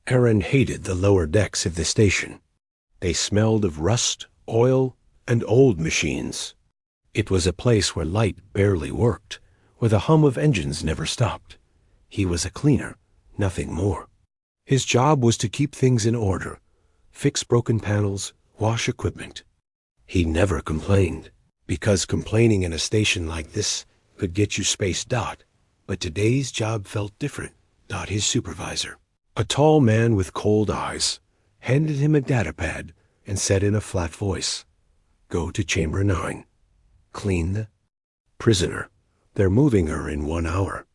Aaron hated the lower decks of the station. They smelled of rust, oil, and old machines. It was a place where light barely worked, where the hum of engines never stopped. He was a cleaner, nothing more. His job was to keep things in order, fix broken panels, wash equipment. He never complained, because complaining in a station like this could get you spaced. But today's job felt different. His supervisor, a tall man with cold eyes, handed him a datapad and said in a flat voice, "Go to Chamber 9. Clean the prisoner. They're moving her in 1 hour.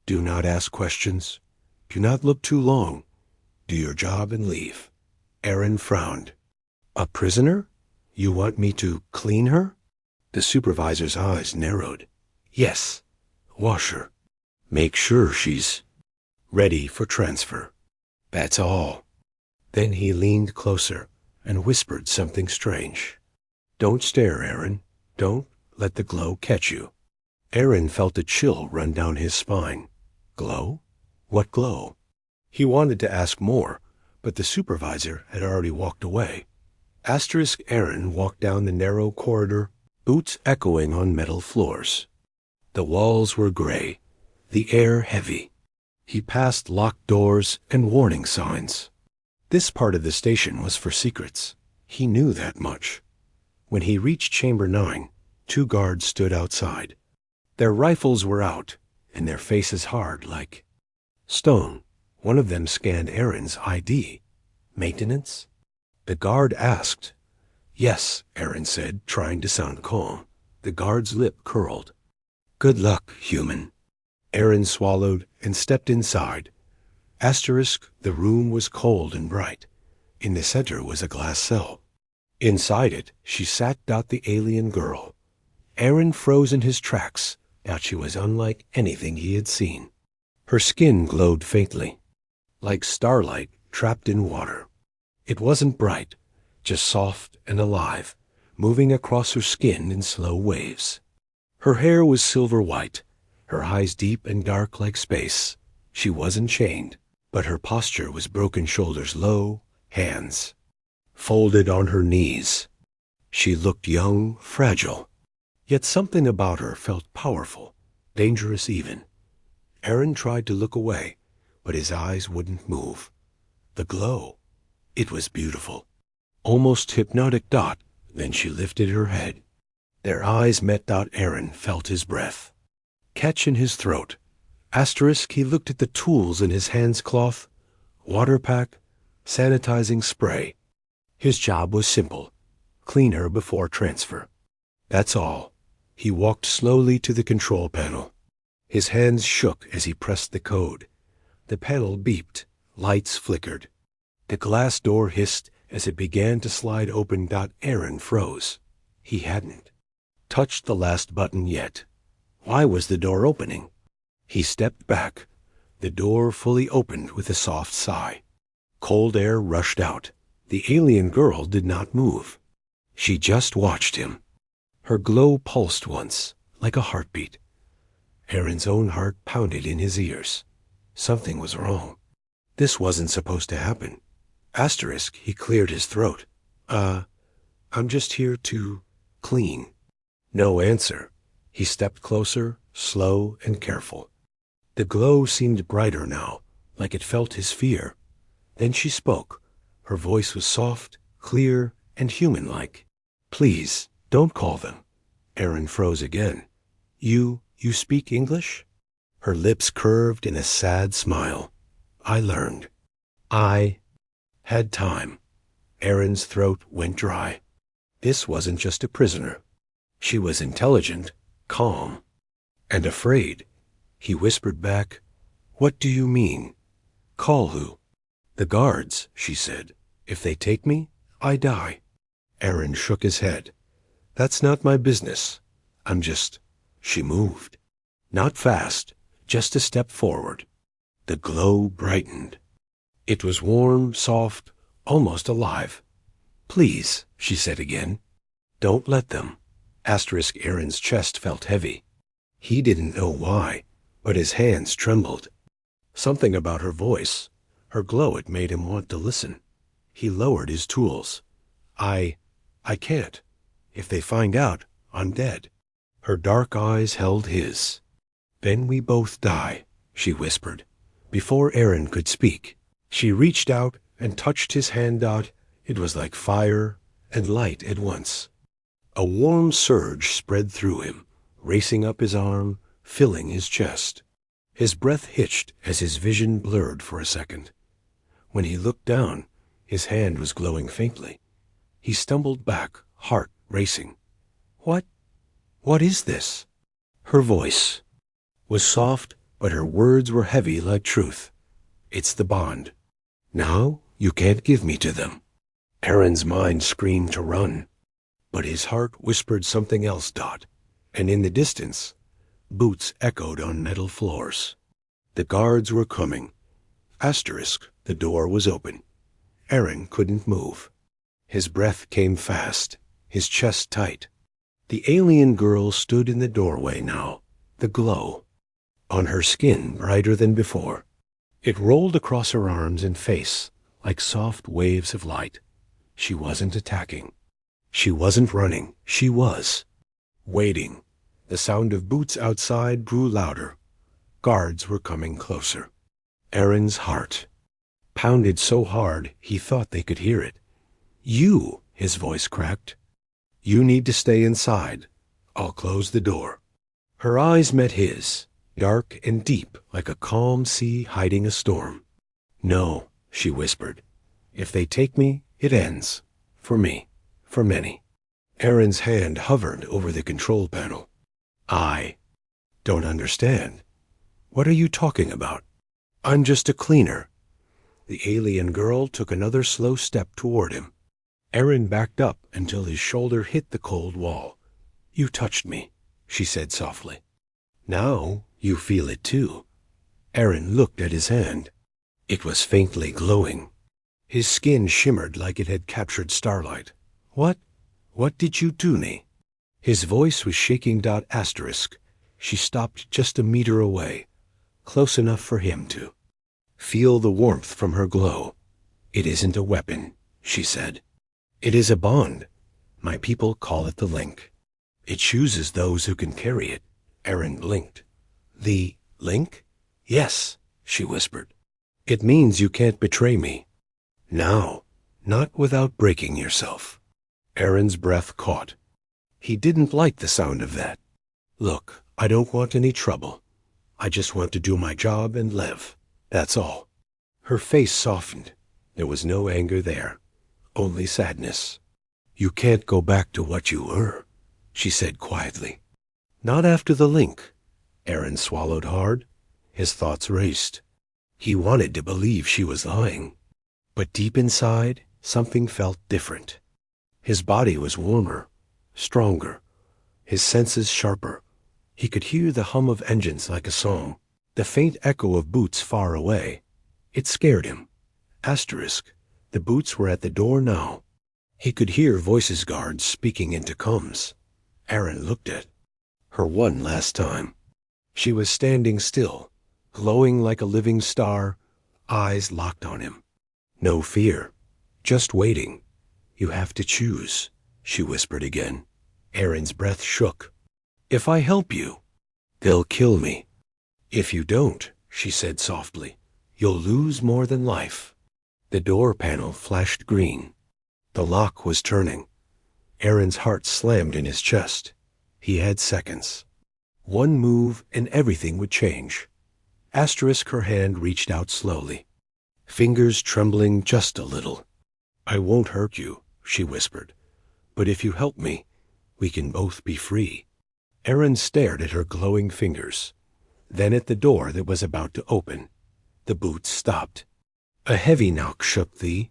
Do not ask questions. Do not look too long. Do your job and leave." Aaron frowned. "A prisoner? You want me to clean her?" The supervisor's eyes narrowed. "Yes. Wash her. Make sure she's ready for transfer. That's all." Then he leaned closer and whispered something strange. "Don't stare, Aaron. Don't let the glow catch you." Aaron felt a chill run down his spine. Glow? What glow? He wanted to ask more, but the supervisor had already walked away. Aaron walked down the narrow corridor, boots echoing on metal floors. The walls were gray, the air heavy. He passed locked doors and warning signs. This part of the station was for secrets. He knew that much. When he reached Chamber 9, 2 guards stood outside. Their rifles were out, and their faces hard like stone. One of them scanned Aaron's ID. "Maintenance?" The guard asked. "Yes," Aaron said, trying to sound calm. The guard's lip curled. "Good luck, human." Aaron swallowed and stepped inside. The room was cold and bright. In the center was a glass cell. Inside it, she sat. The alien girl. Aaron froze in his tracks. She was unlike anything he had seen. Her skin glowed faintly, like starlight trapped in water. It wasn't bright, just soft and alive, moving across her skin in slow waves. Her hair was silver white, her eyes deep and dark like space. She wasn't chained, but her posture was broken shoulders low, hands folded on her knees. She looked young, fragile, yet something about her felt powerful, dangerous even. Aaron tried to look away, but his eyes wouldn't move. The glow, it was beautiful, almost hypnotic. Then she lifted her head. Their eyes met. Aaron felt his breath catch in his throat. He looked at the tools in his hands: cloth, water pack, sanitizing spray. His job was simple: clean her before transfer. That's all. He walked slowly to the control panel. His hands shook as he pressed the code. The panel beeped. Lights flickered. The glass door hissed as it began to slide open. Aaron froze. He hadn't touched the last button yet. Why was the door opening? He stepped back. The door fully opened with a soft sigh. Cold air rushed out. The alien girl did not move. She just watched him. Her glow pulsed once, like a heartbeat. Aaron's own heart pounded in his ears. Something was wrong. This wasn't supposed to happen. He cleared his throat. I'm just here to clean." No answer. He stepped closer, slow and careful. The glow seemed brighter now, like it felt his fear. Then she spoke. Her voice was soft, clear, and human-like. "Please, don't call them." Aaron froze again. You speak English?" Her lips curved in a sad smile. "I learned. I had time." Aaron's throat went dry. This wasn't just a prisoner. She was intelligent, calm, and afraid. He whispered back, "What do you mean? Call who?" "The guards," she said. "If they take me, I die." Aaron shook his head. "That's not my business. I'm just—" She moved. Not fast, just a step forward. The glow brightened. It was warm, soft, almost alive. "Please," she said again. "Don't let them." Aaron's chest felt heavy. He didn't know why, but his hands trembled. Something about her voice, Her glow, it made him want to listen. He lowered his tools. I can't. If they find out, I'm dead. Her dark eyes held his. Then we both die, she whispered. Before Aaron could speak, she reached out and touched his hand out. It was like fire and light at once. A warm surge spread through him, racing up his arm, filling his chest. His breath hitched as his vision blurred for a second. When he looked down, his hand was glowing faintly. He stumbled back, heart racing. What is this? Her voice was soft, but her words were heavy like truth. It's the bond. Now you can't give me to them. Aaron's mind screamed to run, but his heart whispered something else, Dot. And in the distance, boots echoed on metal floors. The guards were coming. The door was open. Aaron couldn't move. His breath came fast, his chest tight. The alien girl stood in the doorway now, the glow on her skin brighter than before. It rolled across her arms and face like soft waves of light. She wasn't attacking. She wasn't running. She was waiting. The sound of boots outside grew louder. Guards were coming closer. Aaron's heart pounded so hard he thought they could hear it. You, his voice cracked. You need to stay inside. I'll close the door. Her eyes met his, dark and deep like a calm sea hiding a storm. No, she whispered. If they take me, it ends. For me. For many. Aaron's hand hovered over the control panel. I don't understand. What are you talking about? I'm just a cleaner. The alien girl took another slow step toward him. Aaron backed up until his shoulder hit the cold wall. You touched me, she said softly. Now you feel it too. Aaron looked at his hand. It was faintly glowing. His skin shimmered like it had captured starlight. What did you do, me? His voice was shaking. Asterisk. She stopped just a meter away, close enough for him to feel the warmth from her glow. It isn't a weapon, she said. It is a bond. My people call it the link. It chooses those who can carry it. Aaron blinked. The link? Yes, she whispered. It means you can't betray me. Now, not without breaking yourself. Aaron's breath caught. He didn't like the sound of that. Look, I don't want any trouble. I just want to do my job and live. That's all. Her face softened. There was no anger there, only sadness. You can't go back to what you were, she said quietly. Not after the link. Aaron swallowed hard. His thoughts raced. He wanted to believe she was lying. But deep inside, something felt different. His body was warmer, stronger, his senses sharper. He could hear the hum of engines like a song, the faint echo of boots far away. It scared him. Asterisk. The boots were at the door now. He could hear voices guards speaking into comms. Aaron looked at her one last time. She was standing still, glowing like a living star, eyes locked on him. No fear, just waiting. You have to choose, she whispered again. Aaron's breath shook. If I help you, they'll kill me. If you don't, she said softly, you'll lose more than life. The door panel flashed green. The lock was turning. Aaron's heart slammed in his chest. He had seconds. One move and everything would change. Asterisk. Her hand reached out slowly, fingers trembling just a little. I won't hurt you, she whispered. But if you help me, we can both be free. Aaron stared at her glowing fingers, then at the door that was about to open. The boots stopped. A heavy knock shook the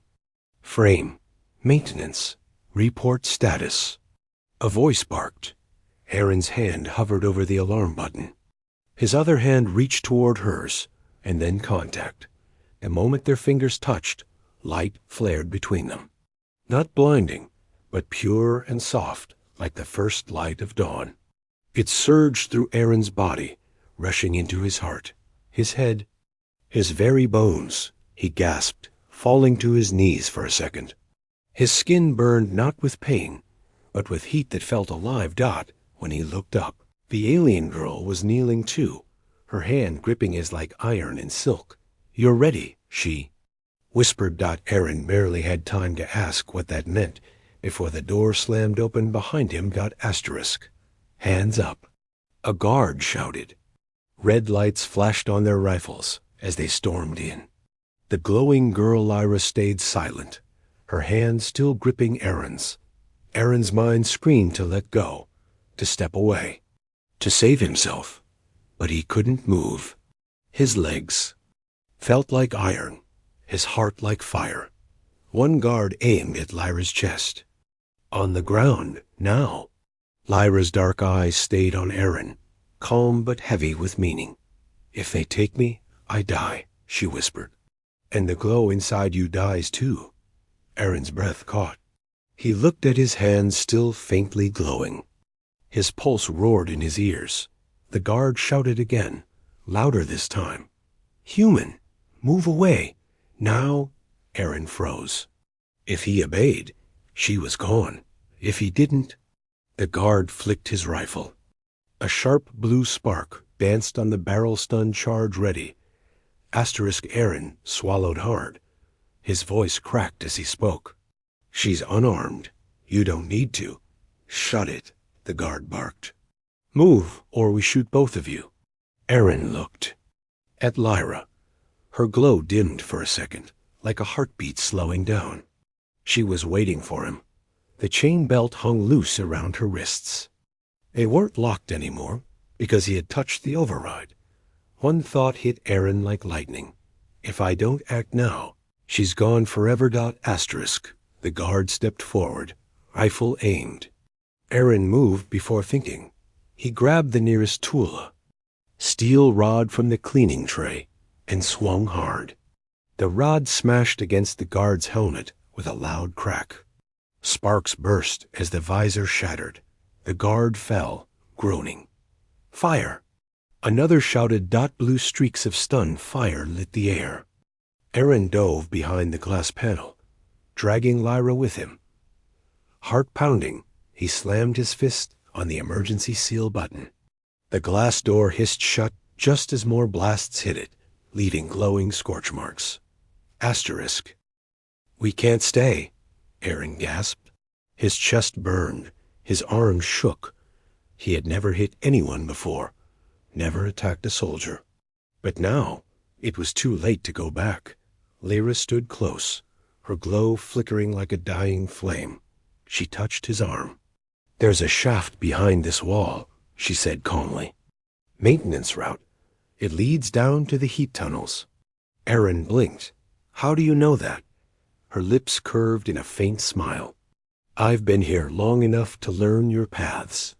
frame. Maintenance. Report status. A voice barked. Aaron's hand hovered over the alarm button. His other hand reached toward hers, and then contact. The moment their fingers touched, light flared between them. Not blinding, but pure and soft, like the first light of dawn. It surged through Aaron's body, rushing into his heart, his head, his very bones. he gasped, falling to his knees for a second. His skin burned not with pain, but with heat that felt alive. When he looked up, the alien girl was kneeling too, her hand gripping his like iron and silk. "You're ready," she whispered. Aaron barely had time to ask what that meant before the door slammed open behind him. Asterisk. "Hands up," a guard shouted. Red lights flashed on their rifles as they stormed in. The glowing girl Lyra stayed silent, her hand still gripping Aaron's. Aaron's mind screamed to let go, to step away, to save himself, but he couldn't move. His legs felt like iron, his heart like fire. One guard aimed at Lyra's chest. On the ground, now. Lyra's dark eyes stayed on Aaron, calm but heavy with meaning. "If they take me, I die," she whispered. "And the glow inside you dies too." Aaron's breath caught. He looked at his hands still faintly glowing. His pulse roared in his ears. The guard shouted again, louder this time. "Human, move away. Now." Aaron froze. If he obeyed, she was gone. If he didn't, the guard flicked his rifle. A sharp blue spark danced on the barrel-stun charge ready. Asterisk. Aaron swallowed hard. His voice cracked as he spoke. "She's unarmed. You don't need to." "Shut it," the guard barked. "Move, or we shoot both of you." Aaron looked at Lyra. Her glow dimmed for a second, like a heartbeat slowing down. She was waiting for him. The chain belt hung loose around her wrists. They weren't locked anymore, because he had touched the override. One thought hit Aaron like lightning. If I don't act now, she's gone forever. Asterisk. The guard stepped forward, rifle aimed. Aaron moved before thinking. He grabbed the nearest tool, steel rod from the cleaning tray, and swung hard. The rod smashed against the guard's helmet with a loud crack. Sparks burst as the visor shattered. The guard fell, groaning. "Fire!" Another shouted. Blue streaks of stun fire lit the air. Aaron dove behind the glass panel, dragging Lyra with him. Heart pounding, he slammed his fist on the emergency seal button. The glass door hissed shut just as more blasts hit it, leaving glowing scorch marks. Asterisk. "We can't stay," Aaron gasped. His chest burned, his arms shook. He had never hit anyone before, never attacked a soldier. But now, it was too late to go back. Lyra stood close, her glow flickering like a dying flame. She touched his arm. "There's a shaft behind this wall," she said calmly. "Maintenance route. It leads down to the heat tunnels." Aaron blinked. "How do you know that?" Her lips curved in a faint smile. "I've been here long enough to learn your paths."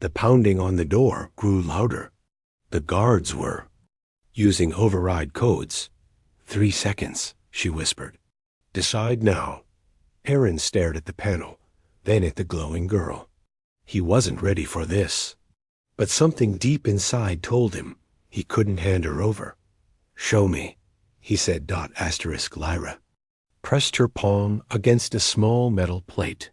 The pounding on the door grew louder. The guards were using override codes. 3 seconds, she whispered. "Decide now." Aaron stared at the panel, then at the glowing girl. He wasn't ready for this. But something deep inside told him he couldn't hand her over. "Show me," he said. Asterisk. Lyra pressed her palm against a small metal plate.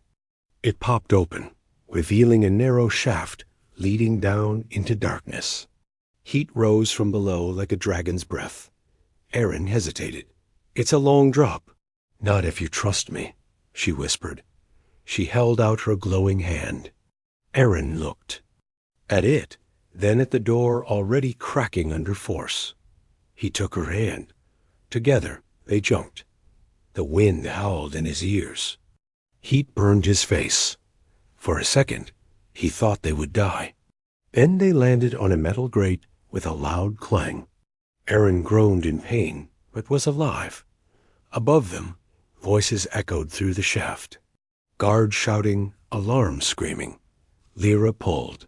It popped open, revealing a narrow shaft leading down into darkness. Heat rose from below like a dragon's breath. Aaron hesitated. "It's a long drop." "Not if you trust me," she whispered. She held out her glowing hand. Aaron looked at it, then at the door already cracking under force. He took her hand. Together, they jumped. The wind howled in his ears. Heat burned his face. For a second, he thought they would die. Then they landed on a metal grate with a loud clang. Aaron groaned in pain, but was alive. Above them, voices echoed through the shaft. Guards shouting, alarms screaming. Lyra pulled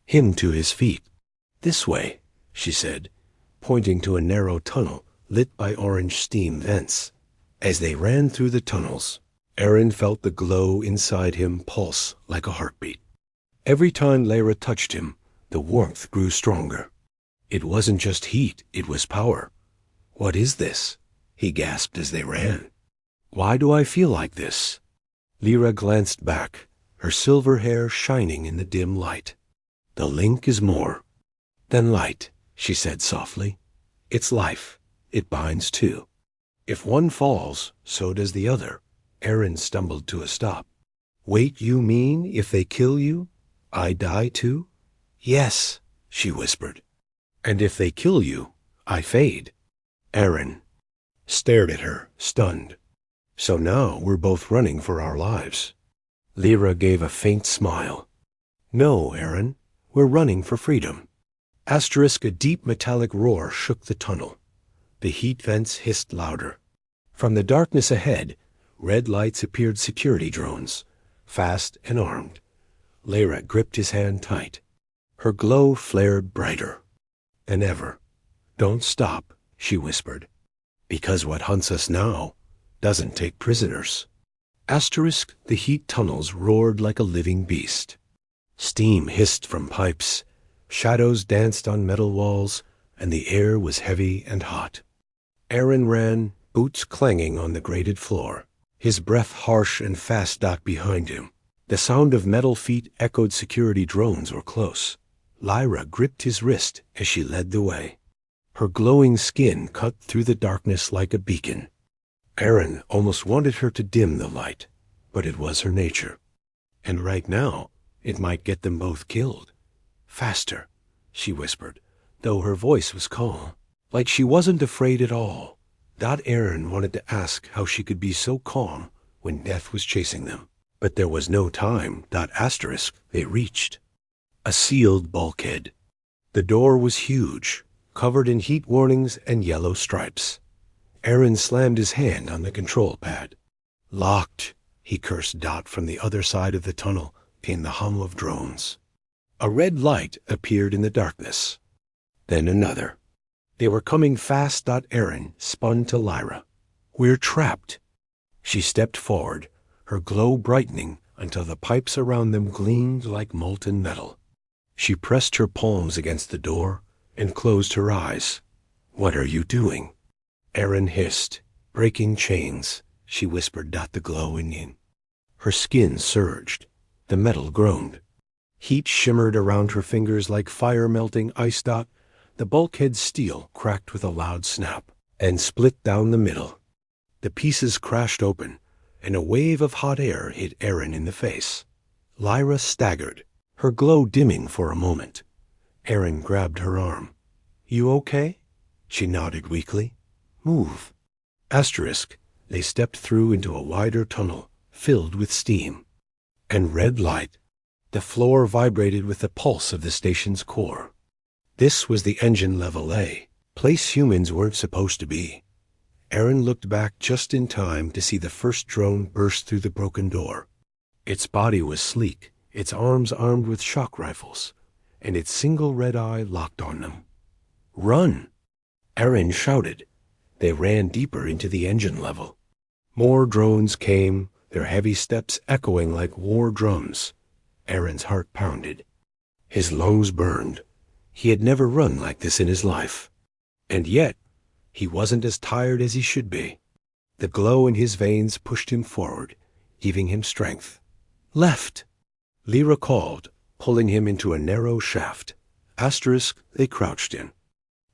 him to his feet. "This way," she said, pointing to a narrow tunnel lit by orange steam vents. As they ran through the tunnels, Aaron felt the glow inside him pulse like a heartbeat. Every time Lyra touched him, the warmth grew stronger. It wasn't just heat, it was power. "What is this?" he gasped as they ran. Why do I feel like this? Lyra glanced back, her silver hair shining in the dim light. The link is more than light, she said softly. It's life. It binds too. If one falls, so does the other. Aaron stumbled to a stop. Wait, you mean if they kill you, I die too? Yes, she whispered. And if they kill you, I fade. Aaron stared at her, stunned. So now we're both running for our lives. Lyra gave a faint smile. No, Aaron, we're running for freedom. Asterisk, a deep metallic roar shook the tunnel. The heat vents hissed louder. From the darkness ahead, red lights appeared security drones, fast and armed. Lyra gripped his hand tight. Her glow flared brighter than ever. Don't stop, she whispered, because what hunts us now doesn't take prisoners. Asterisk, the heat tunnels roared like a living beast. Steam hissed from pipes, shadows danced on metal walls, and the air was heavy and hot. Aaron ran, boots clanging on the grated floor, his breath harsh and fast behind him. The sound of metal feet echoed security drones were close. Lyra gripped his wrist as she led the way. Her glowing skin cut through the darkness like a beacon. Aaron almost wanted her to dim the light, but it was her nature. And right now, it might get them both killed. Faster, she whispered, though her voice was calm, like she wasn't afraid at all. Aaron wanted to ask how she could be so calm when death was chasing them. But there was no time. Asterisk, they reached a sealed bulkhead. The door was huge, covered in heat warnings and yellow stripes. Aaron slammed his hand on the control pad. Locked, he cursed. From the other side of the tunnel came the hum of drones. A red light appeared in the darkness. Then another. They were coming fast. Aaron spun to Lyra. We're trapped. She stepped forward, her glow brightening until the pipes around them gleamed like molten metal. She pressed her palms against the door and closed her eyes. What are you doing? Aaron hissed. Breaking chains, she whispered. The glow in him. Her skin surged. The metal groaned. Heat shimmered around her fingers like fire-melting ice. The bulkhead's steel cracked with a loud snap and split down the middle. The pieces crashed open, and a wave of hot air hit Aaron in the face. Lyra staggered, her glow dimming for a moment. Aaron grabbed her arm. You okay? She nodded weakly. Move. Asterisk, they stepped through into a wider tunnel filled with steam and red light. The floor vibrated with the pulse of the station's core. This was the engine level A, place humans weren't supposed to be. Aaron looked back just in time to see the first drone burst through the broken door. Its body was sleek, its arms armed with shock rifles, and its single red eye locked on them. Run! Aaron shouted. They ran deeper into the engine level. More drones came, their heavy steps echoing like war drums. Aaron's heart pounded. His lungs burned. He had never run like this in his life. And yet, he wasn't as tired as he should be. The glow in his veins pushed him forward, giving him strength. Left! Lyra called, pulling him into a narrow shaft. Asterisk, they crouched in.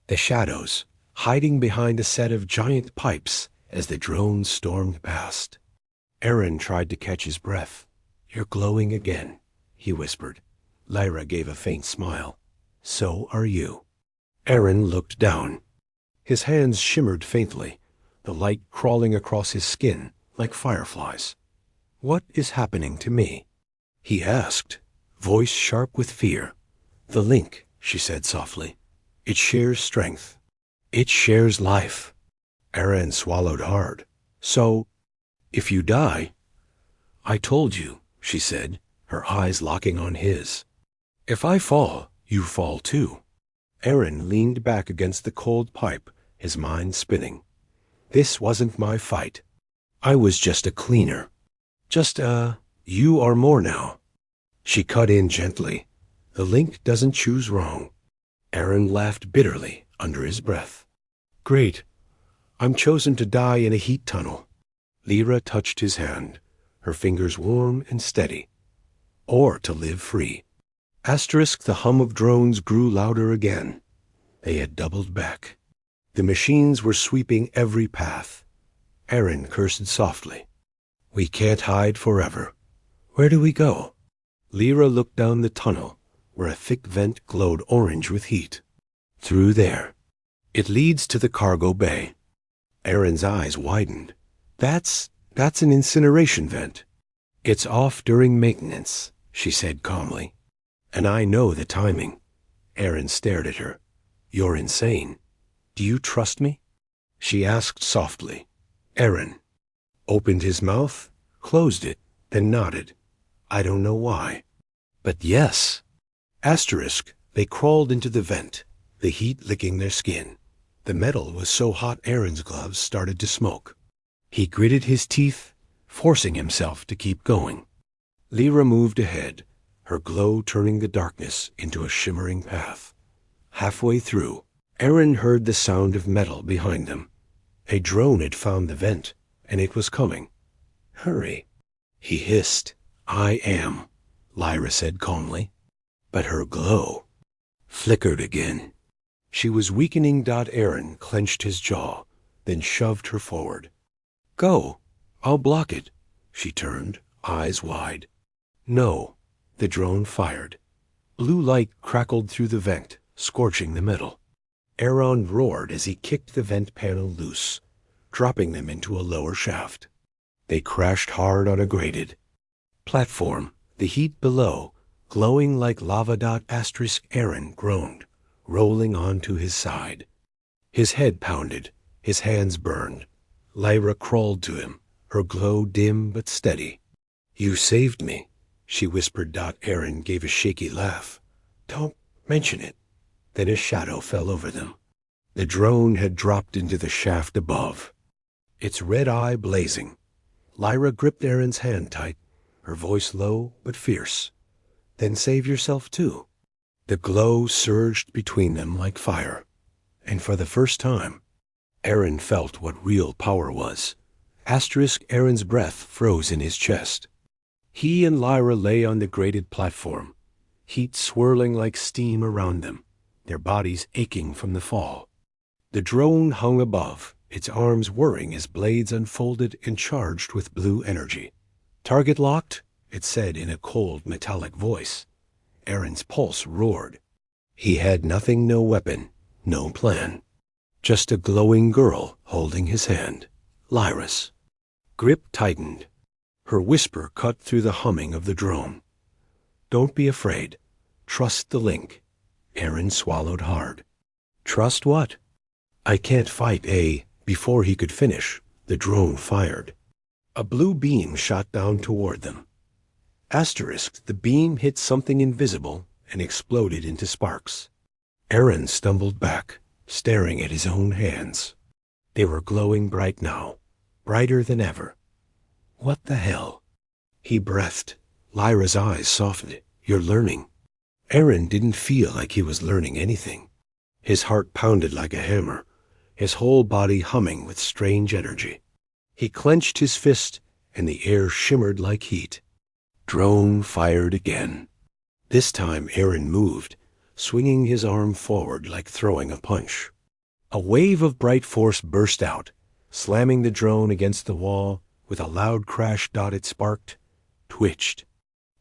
The shadows, hiding behind a set of giant pipes as the drones stormed past. Aaron tried to catch his breath. You're glowing again, he whispered. Lyra gave a faint smile. So are you. Aaron looked down. His hands shimmered faintly, the light crawling across his skin like fireflies. What is happening to me? He asked, voice sharp with fear. The link, she said softly. It shares strength. It shares life. Aaron swallowed hard. So, if you die... I told you, she said, her eyes locking on his. If I fall, you fall too. Aaron leaned back against the cold pipe, his mind spinning. This wasn't my fight. I was just a cleaner. You are more now. She cut in gently. The link doesn't choose wrong. Aaron laughed bitterly under his breath. Great. I'm chosen to die in a heat tunnel. Lyra touched his hand, her fingers warm and steady. Or to live free. The hum of drones grew louder again. They had doubled back. The machines were sweeping every path. Aaron cursed softly. We can't hide forever. Where do we go? Lyra looked down the tunnel, where a thick vent glowed orange with heat. Through there. It leads to the cargo bay. Aaron's eyes widened. That's an incineration vent. It's off during maintenance, she said calmly. And I know the timing. Aaron stared at her. You're insane. Do you trust me? She asked softly. Aaron opened his mouth, closed it, then nodded. I don't know why. But yes. They crawled into the vent, the heat licking their skin. The metal was so hot Aaron's gloves started to smoke. He gritted his teeth, forcing himself to keep going. Lyra moved ahead, her glow turning the darkness into a shimmering path. Halfway through, Aaron heard the sound of metal behind them. A drone had found the vent, and it was coming. Hurry. He hissed. I am, Lyra said calmly. But her glow flickered again. She was weakening. Aaron clenched his jaw, then shoved her forward. Go. I'll block it. She turned, eyes wide. No. The drone fired. Blue light crackled through the vent, scorching the metal. Aaron roared as he kicked the vent panel loose, dropping them into a lower shaft. They crashed hard on a graded platform, the heat below, glowing like lava. Aaron groaned, rolling onto his side. His head pounded, his hands burned. Lyra crawled to him, her glow dim but steady. You saved me, she whispered. Aaron gave a shaky laugh. Don't mention it. Then a shadow fell over them. The drone had dropped into the shaft above, its red eye blazing. Lyra gripped Aaron's hand tight, her voice low but fierce. Then save yourself too. The glow surged between them like fire, and for the first time, Aaron felt what real power was. Aaron's breath froze in his chest. He and Lyra lay on the graded platform, heat swirling like steam around them, their bodies aching from the fall. The drone hung above, its arms whirring as blades unfolded and charged with blue energy. Target locked, it said in a cold, metallic voice. Aaron's pulse roared. He had nothing, no weapon, no plan. Just a glowing girl holding his hand. Lyra's. Grip tightened. Her whisper cut through the humming of the drone. Don't be afraid. Trust the link. Aaron swallowed hard. Trust what? I can't fight Before he could finish, the drone fired. A blue beam shot down toward them. The beam hit something invisible and exploded into sparks. Aaron stumbled back, staring at his own hands. They were glowing bright now, brighter than ever. What the hell? He breathed. Lyra's eyes softened. You're learning. Aaron didn't feel like he was learning anything. His heart pounded like a hammer, his whole body humming with strange energy. He clenched his fist, and the air shimmered like heat. Drone fired again. This time Aaron moved, swinging his arm forward like throwing a punch. A wave of bright force burst out, slamming the drone against the wall with a loud crash. It sparked, twitched,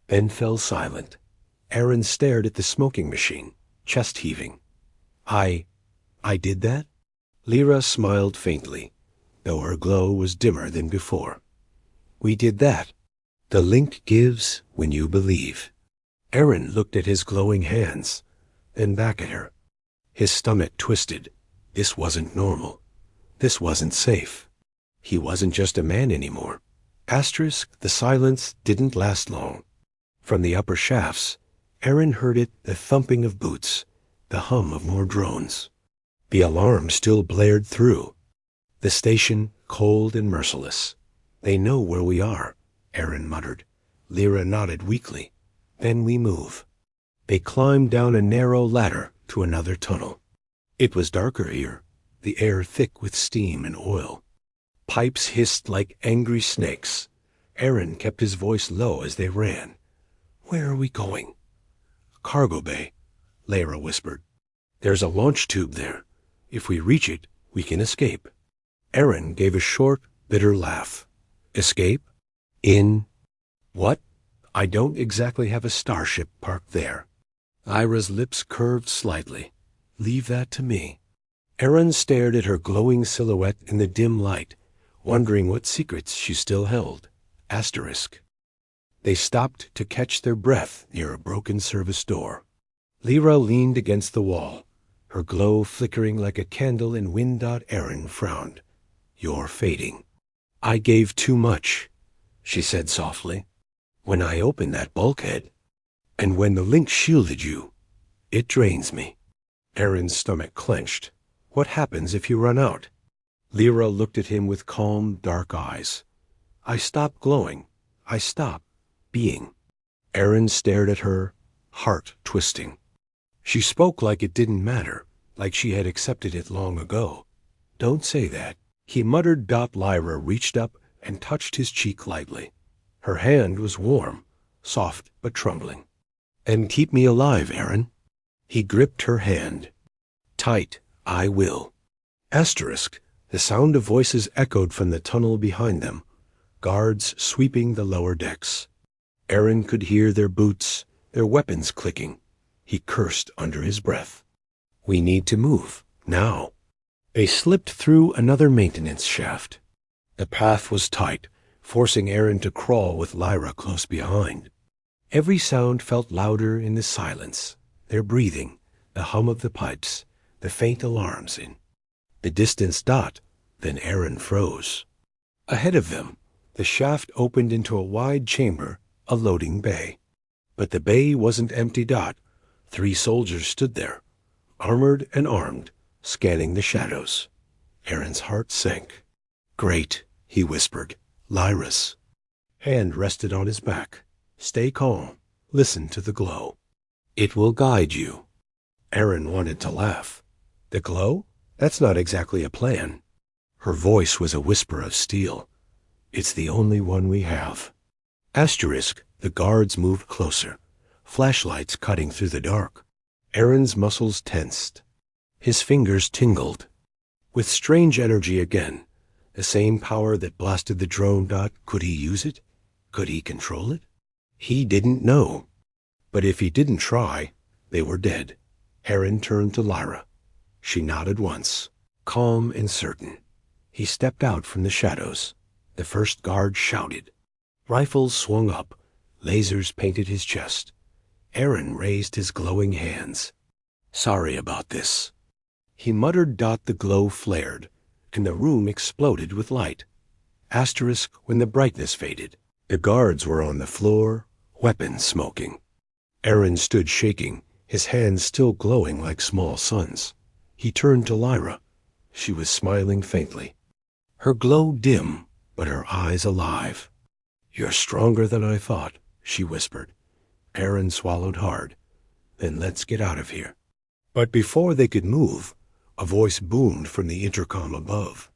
then fell silent. Aaron stared at the smoking machine, chest heaving. I did that? Lyra smiled faintly, though her glow was dimmer than before. We did that. The link gives when you believe. Aaron looked at his glowing hands, then back at her. His stomach twisted. This wasn't normal. This wasn't safe. He wasn't just a man anymore. The silence didn't last long. From the upper shafts, Aaron heard it, the thumping of boots, the hum of more drones. The alarm still blared through. The station, cold and merciless. They know where we are, Aaron muttered. Lyra nodded weakly. Then we move. They climbed down a narrow ladder to another tunnel. It was darker here. the air thick with steam and oil. Pipes hissed like angry snakes. Aaron kept his voice low as they ran. "Where are we going?" "Cargo bay," Lyra whispered. "There's a launch tube there. If we reach it, we can escape." Aaron gave a short, bitter laugh. "Escape? In what? I don't exactly have a starship parked there." Lyra's lips curved slightly. "Leave that to me." Aaron stared at her glowing silhouette in the dim light, wondering what secrets she still held. Asterisk. They stopped to catch their breath near a broken service door. Lyra leaned against the wall, her glow flickering like a candle in wind. Aaron frowned. "You're fading." "I gave too much," she said softly. "When I opened that bulkhead, and when the link shielded you, it drains me." Aaron's stomach clenched. "What happens if you run out?" Lyra looked at him with calm, dark eyes. "I stop glowing. I stop being." Aaron stared at her, heart twisting. She spoke like it didn't matter, like she had accepted it long ago. "Don't say that," he muttered. Lyra reached up and touched his cheek lightly. Her hand was warm, soft but trembling. "And keep me alive, Aaron." He gripped her hand. "Tight, I will." Asterisk. The sound of voices echoed from the tunnel behind them, guards sweeping the lower decks. Aaron could hear their boots, their weapons clicking. He cursed under his breath. "We need to move, now." They slipped through another maintenance shaft. The path was tight, forcing Aaron to crawl with Lyra close behind. Every sound felt louder in the silence, their breathing, the hum of the pipes, the faint alarms in the distance. Then Aaron froze. Ahead of them, the shaft opened into a wide chamber, a loading bay. But the bay wasn't empty. 3 soldiers stood there, armored and armed, scanning the shadows. Aaron's heart sank. "Great," he whispered. "Lyra's." Hand rested on his back. "Stay calm. Listen to the glow. It will guide you." Aaron wanted to laugh. "The glow? That's not exactly a plan." Her voice was a whisper of steel. "It's the only one we have." Asterisk. The guards moved closer, flashlights cutting through the dark. Aaron's muscles tensed. His fingers tingled. With strange energy again, the same power that blasted the drone. Could he use it? Could he control it? He didn't know. But if he didn't try, they were dead. Aaron turned to Lyra. She nodded once, calm and certain. He stepped out from the shadows. The first guard shouted. Rifles swung up. Lasers painted his chest. Aaron raised his glowing hands. "Sorry about this." He muttered. The glow flared, and the room exploded with light. Asterisk. When the brightness faded, the guards were on the floor, weapons smoking. Aaron stood shaking, his hands still glowing like small suns. He turned to Lyra. She was smiling faintly. Her glow dim, but her eyes alive. "You're stronger than I thought," she whispered. Aaron swallowed hard. "Then let's get out of here." But before they could move, a voice boomed from the intercom above.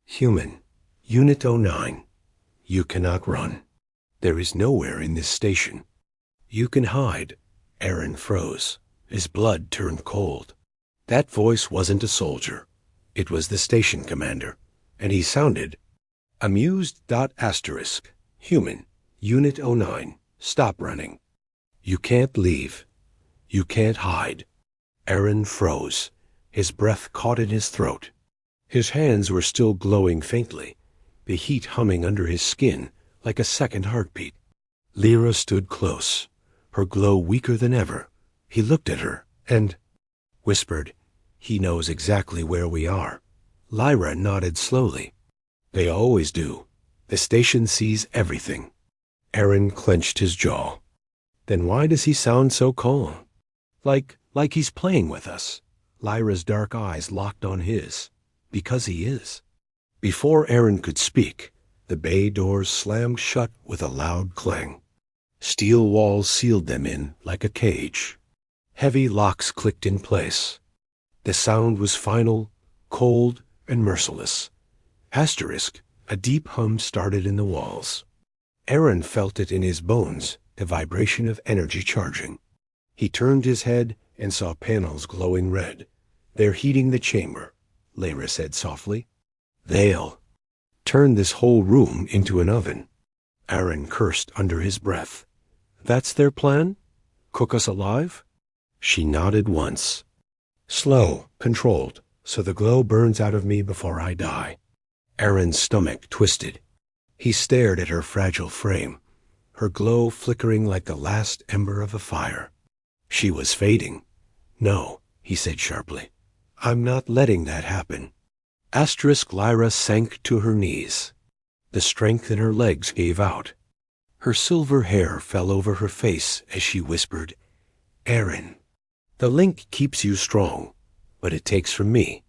"Human, Unit 09, you cannot run. There is nowhere in this station. You can hide." Aaron froze. His blood turned cold. That voice wasn't a soldier. It was the station commander, and he sounded amused. Asterisk. "Human, Unit 09, stop running. You can't leave. You can't hide." Aaron froze. His breath caught in his throat. His hands were still glowing faintly, the heat humming under his skin like a second heartbeat. Lyra stood close, her glow weaker than ever. He looked at her and whispered, "He knows exactly where we are." Lyra nodded slowly. "They always do. The station sees everything." Aaron clenched his jaw. "Then why does he sound so calm? Like he's playing with us." Lyra's dark eyes locked on his. "Because he is." Before Aaron could speak, the bay doors slammed shut with a loud clang. Steel walls sealed them in like a cage. Heavy locks clicked in place. The sound was final, cold and merciless. Asterisk, a deep hum started in the walls. Aaron felt it in his bones, the vibration of energy charging. He turned his head and saw panels glowing red. "They're heating the chamber," Lyra said softly. "They'll turn this whole room into an oven." Aaron cursed under his breath. "That's their plan? Cook us alive?" She nodded once. "Slow, controlled, so the glow burns out of me before I die." Aaron's stomach twisted. He stared at her fragile frame, her glow flickering like the last ember of a fire. She was fading. "No," he said sharply. "I'm not letting that happen." Asterisk Lyra sank to her knees. The strength in her legs gave out. Her silver hair fell over her face as she whispered, "Aaron, the link keeps you strong, but it takes from me."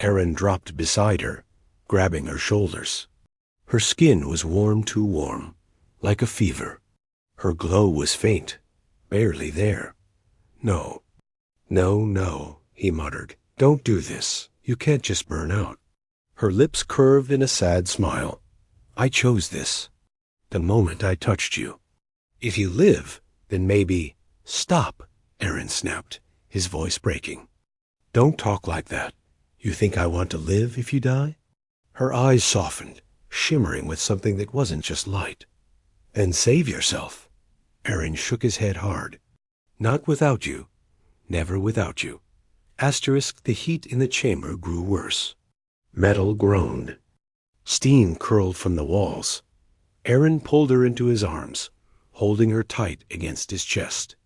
Aaron dropped beside her, grabbing her shoulders. Her skin was warm, too warm, like a fever. Her glow was faint, barely there. "No, no, no," he muttered. "Don't do this. You can't just burn out." Her lips curved in a sad smile. "I chose this. The moment I touched you. If you live, then maybe—" "Stop," Aaron snapped, his voice breaking. "Don't talk like that. You think I want to live if you die?" Her eyes softened, shimmering with something that wasn't just light. "Then save yourself." Aaron shook his head hard. "Not without you. Never without you." Asterisk, the heat in the chamber grew worse. Metal groaned. Steam curled from the walls. Aaron pulled her into his arms, holding her tight against his chest.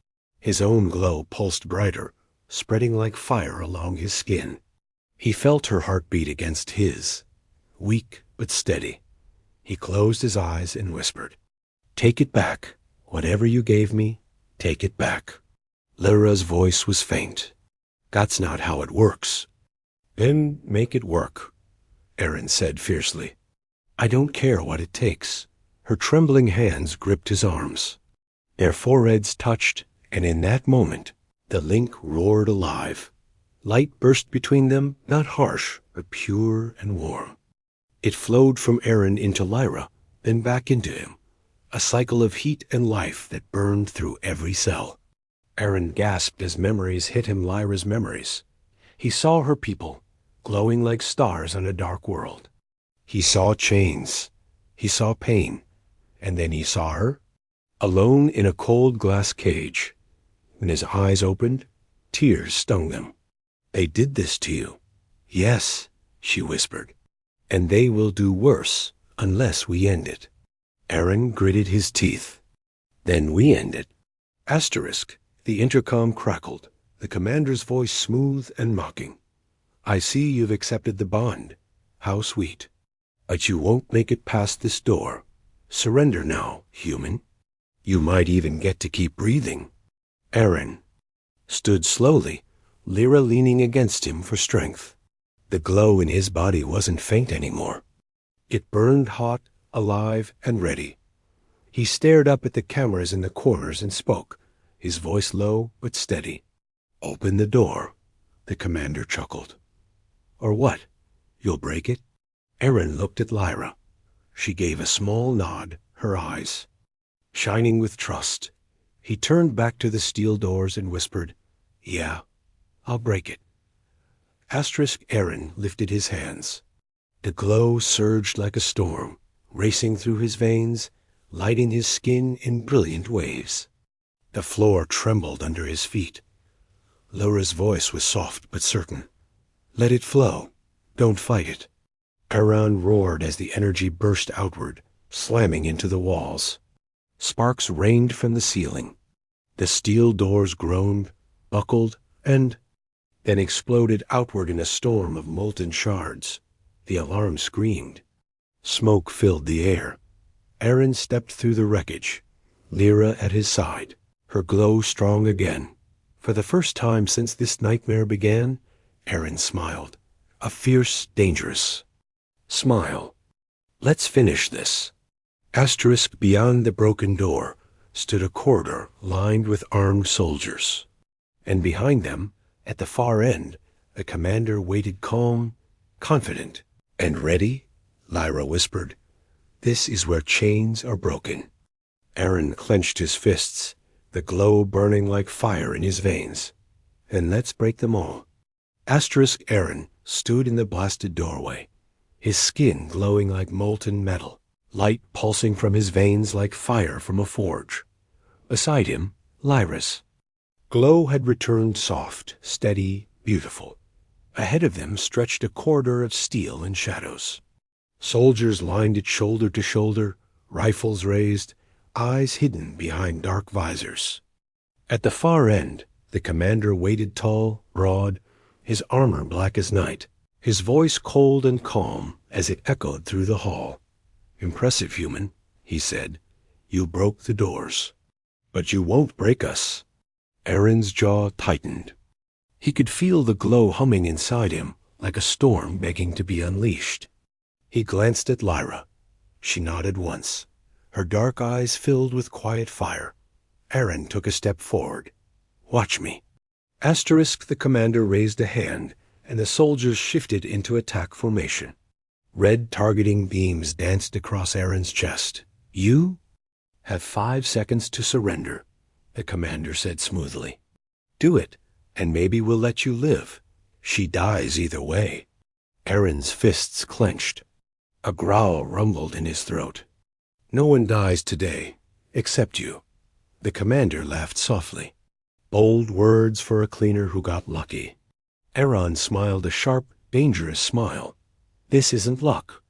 His own glow pulsed brighter, spreading like fire along his skin. He felt her heartbeat against his, weak but steady. He closed his eyes and whispered, "Take it back. Whatever you gave me, take it back." Lyra's voice was faint. "That's not how it works." "Then make it work," Aaron said fiercely. "I don't care what it takes." Her trembling hands gripped his arms. Their foreheads touched, and in that moment, the link roared alive. Light burst between them, not harsh, but pure and warm. It flowed from Aaron into Lyra, then back into him, a cycle of heat and life that burned through every cell. Aaron gasped as memories hit him, Lyra's memories. He saw her people, glowing like stars on a dark world. He saw chains. He saw pain. And then he saw her, alone in a cold glass cage. When his eyes opened, tears stung them. "They did this to you." "Yes," she whispered. "And they will do worse unless we end it." Aaron gritted his teeth. "Then we end it." Asterisk, the intercom crackled, the commander's voice smooth and mocking. "I see you've accepted the bond. How sweet. But you won't make it past this door. Surrender now, human. You might even get to keep breathing." Aaron stood slowly, Lyra leaning against him for strength. The glow in his body wasn't faint anymore. It burned hot, alive, and ready. He stared up at the cameras in the corners and spoke, his voice low but steady. "Open the door," the commander chuckled. "Or what? You'll break it?" Aaron looked at Lyra. She gave a small nod, her eyes shining with trust. He turned back to the steel doors and whispered, "Yeah, I'll break it." Asterisk Aaron lifted his hands. The glow surged like a storm, racing through his veins, lighting his skin in brilliant waves. The floor trembled under his feet. Lyra's voice was soft but certain. "Let it flow. Don't fight it." Aaron roared as the energy burst outward, slamming into the walls. Sparks rained from the ceiling. The steel doors groaned, buckled, and then exploded outward in a storm of molten shards. The alarm screamed. Smoke filled the air. Aaron stepped through the wreckage, Lyra at his side, her glow strong again. For the first time since this nightmare began, Aaron smiled. A fierce, dangerous smile. "Let's finish this." Asterisk beyond the broken door stood a corridor lined with armed soldiers. And behind them, at the far end, the commander waited calm, confident. "And ready?" Lyra whispered. "This is where chains are broken." Aaron clenched his fists, the glow burning like fire in his veins. "And let's break them all." Aaron stood in the blasted doorway, his skin glowing like molten metal, light pulsing from his veins like fire from a forge. Beside him, Lyra's glow had returned, soft, steady, beautiful. Ahead of them stretched a corridor of steel and shadows. Soldiers lined it shoulder to shoulder, rifles raised, eyes hidden behind dark visors. At the far end, the commander waited tall, broad, his armor black as night, his voice cold and calm as it echoed through the hall. "Impressive, human," he said. "You broke the doors. But you won't break us." Aaron's jaw tightened. He could feel the glow humming inside him like a storm begging to be unleashed. He glanced at Lyra. She nodded once. Her dark eyes filled with quiet fire. Aaron took a step forward. "Watch me." The commander raised a hand, and the soldiers shifted into attack formation. Red targeting beams danced across Aaron's chest. "You have 5 seconds to surrender," the commander said smoothly. "Do it, and maybe we'll let you live. She dies either way." Aaron's fists clenched. A growl rumbled in his throat. "No one dies today, except you." The commander laughed softly. Bold words for a cleaner who got lucky. Aaron smiled a sharp, dangerous smile. "This isn't luck.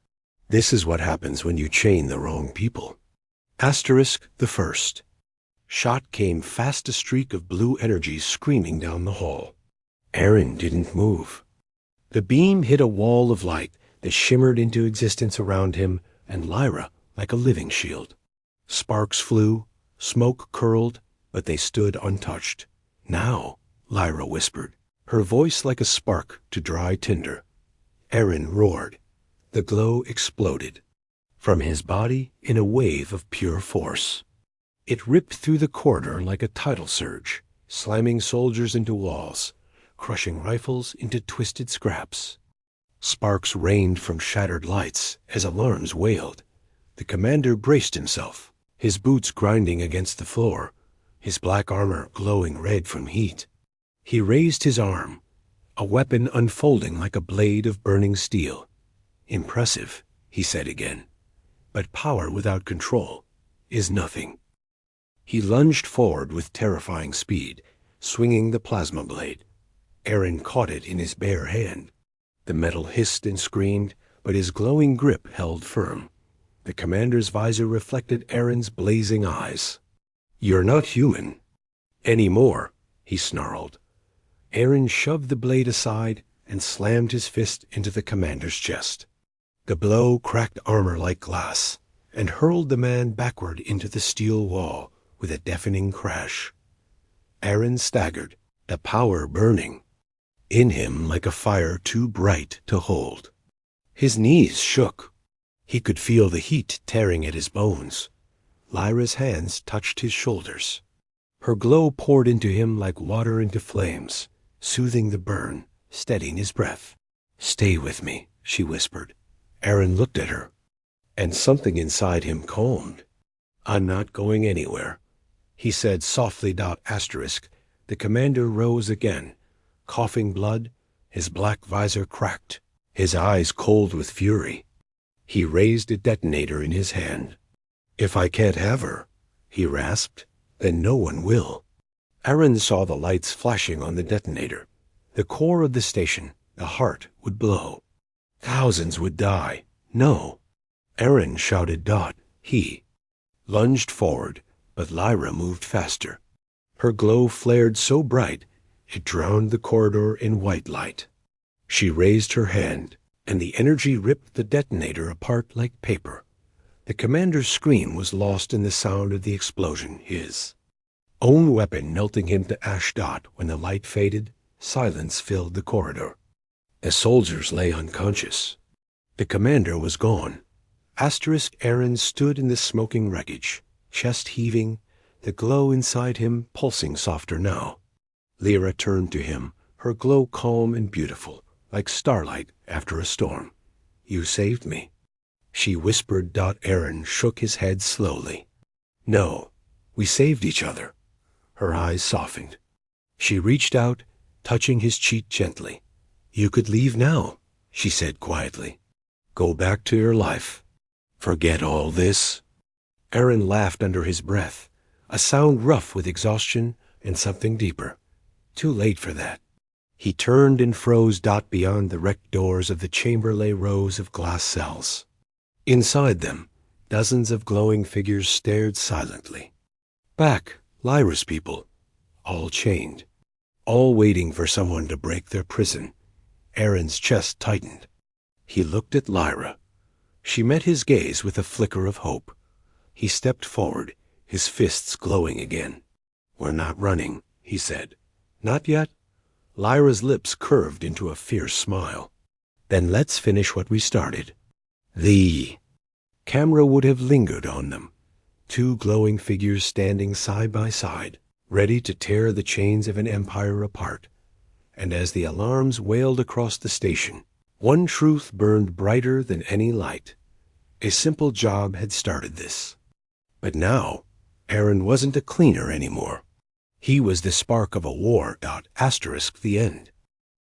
This is what happens when you chain the wrong people." The first. Shot came fast, a streak of blue energy screaming down the hall. Aaron didn't move. The beam hit a wall of light that shimmered into existence around him and Lyra like a living shield. Sparks flew, smoke curled, but they stood untouched. "Now," Lyra whispered, her voice like a spark to dry tinder. Aaron roared. The glow exploded from his body in a wave of pure force. It ripped through the corridor like a tidal surge, slamming soldiers into walls, crushing rifles into twisted scraps. Sparks rained from shattered lights as alarms wailed. The commander braced himself, his boots grinding against the floor, his black armor glowing red from heat. He raised his arm, a weapon unfolding like a blade of burning steel. "Impressive," he said again, "but power without control is nothing." He lunged forward with terrifying speed, swinging the plasma blade. Aaron caught it in his bare hand. The metal hissed and screamed, but his glowing grip held firm. The commander's visor reflected Aaron's blazing eyes. "You're not human anymore," he snarled. Aaron shoved the blade aside and slammed his fist into the commander's chest. The blow cracked armor like glass and hurled the man backward into the steel wall with a deafening crash. Aaron staggered, the power burning in him like a fire too bright to hold. His knees shook. He could feel the heat tearing at his bones. Lyra's hands touched his shoulders. Her glow poured into him like water into flames, soothing the burn, steadying his breath. "Stay with me," she whispered. Aaron looked at her, and something inside him calmed. "I'm not going anywhere," he said softly. The commander rose again, coughing blood, his black visor cracked, his eyes cold with fury. He raised a detonator in his hand. "If I can't have her," he rasped, "then no one will." Aaron saw the lights flashing on the detonator. The core of the station, the heart, would blow. Thousands would die. No. Aaron shouted "Dot." He lunged forward, but Lyra moved faster. Her glow flared so bright it drowned the corridor in white light. She raised her hand, and the energy ripped the detonator apart like paper. The commander's scream was lost in the sound of the explosion, his own weapon melting him to ash. When the light faded, silence filled the corridor. The soldiers lay unconscious. The commander was gone. Aaron stood in the smoking wreckage, chest heaving, the glow inside him pulsing softer now. Lyra turned to him, her glow calm and beautiful, like starlight after a storm. You saved me. She whispered. Aaron shook his head slowly. No, we saved each other. Her eyes softened. She reached out, touching his cheek gently. You could leave now, she said quietly. Go back to your life. Forget all this. Aaron laughed under his breath, a sound rough with exhaustion and something deeper. Too late for that. He turned and froze. Beyond the wrecked doors of the chamber lay rows of glass cells. Inside them, dozens of glowing figures stared silently. Back, Lyra's people, all chained, all waiting for someone to break their prison. Aaron's chest tightened. He looked at Lyra. She met his gaze with a flicker of hope. He stepped forward, his fists glowing again. We're not running, he said. Not yet. Lyra's lips curved into a fierce smile. Then let's finish what we started. The camera would have lingered on them, two glowing figures standing side by side, ready to tear the chains of an empire apart. And as the alarms wailed across the station, one truth burned brighter than any light. A simple job had started this. But now, Aaron wasn't a cleaner anymore. He was the spark of a war. The end.